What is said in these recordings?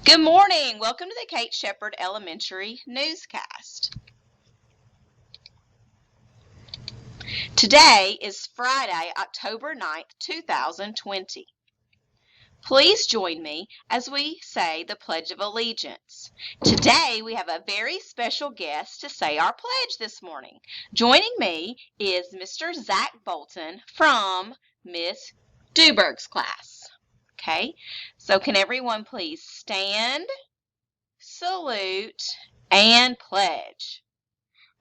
Good morning. Welcome to the Kate Shepherd Elementary Newscast. Today is Friday, October 9th, 2020. Please join me as we say the Pledge of Allegiance. Today we have a very special guest to say our pledge this morning. Joining me is Mr. Zach Bolton from Miss Duberg's class. Okay, so can everyone please stand, salute, and pledge.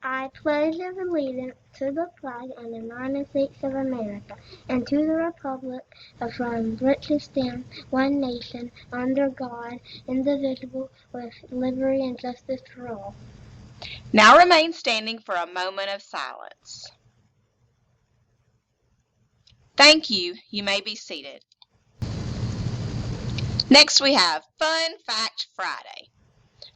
I pledge allegiance to the flag of the United States of America and to the republic from which it stands, one nation, under God, indivisible, with liberty and justice for all. Now remain standing for a moment of silence. Thank you. You may be seated. Next we have Fun Fact Friday.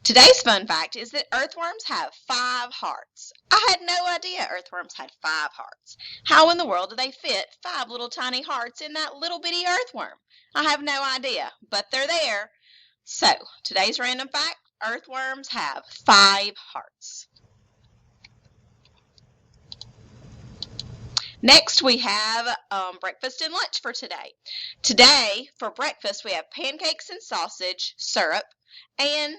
Today's fun fact is that earthworms have 5 hearts. I had no idea earthworms had 5 hearts. How in the world do they fit 5 little tiny hearts in that little bitty earthworm? I have no idea, but they're there. So, today's random fact, earthworms have 5 hearts. Next, we have breakfast and lunch for today. Today, for breakfast, we have pancakes and sausage, syrup, and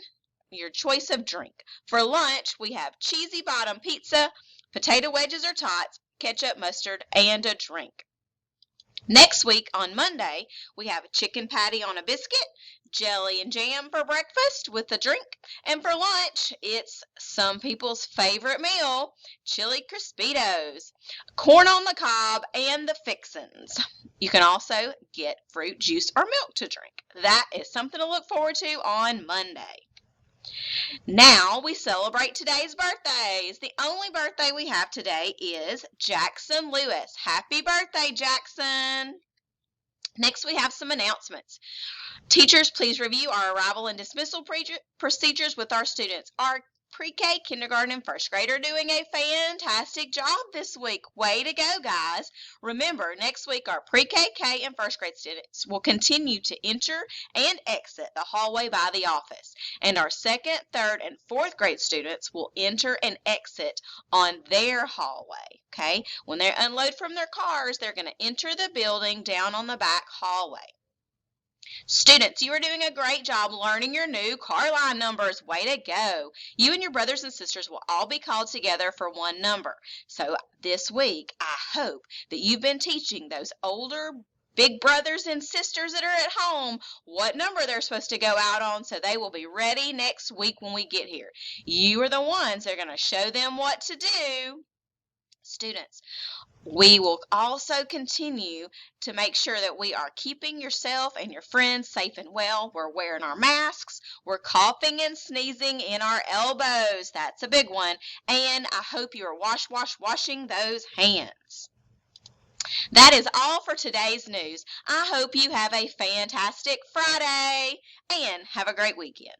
your choice of drink. For lunch, we have cheesy bottom pizza, potato wedges or tots, ketchup, mustard, and a drink. Next week, on Monday, we have a chicken patty on a biscuit, jelly and jam for breakfast with a drink, and for lunch, it's some people's favorite meal, chili Crispitos, corn on the cob, and the fixins. You can also get fruit juice or milk to drink. That is something to look forward to on Monday. Now we celebrate today's birthdays. The only birthday we have today is Jackson Lewis. Happy birthday, Jackson. Next, we have some announcements. Teachers, please review our arrival and dismissal procedures with our students. Our pre-K, kindergarten, and first grade are doing a fantastic job this week. Way to go, guys. Remember, next week our pre-K, K, and first grade students will continue to enter and exit the hallway by the office. And our second, third, and fourth grade students will enter and exit on their hallway. Okay? When they unload from their cars, they're going to enter the building down on the back hallway. Students, you are doing a great job learning your new car line numbers. Way to go. You and your brothers and sisters will all be called together for one number. So this week, I hope that you've been teaching those older big brothers and sisters that are at home what number they're supposed to go out on so they will be ready next week when we get here. You are the ones that are going to show them what to do. Students, we will also continue to make sure that we are keeping yourself and your friends safe and well. We're wearing our masks. We're coughing and sneezing in our elbows. That's a big one. And I hope you are washing those hands. That is all for today's news. I hope you have a fantastic Friday and have a great weekend.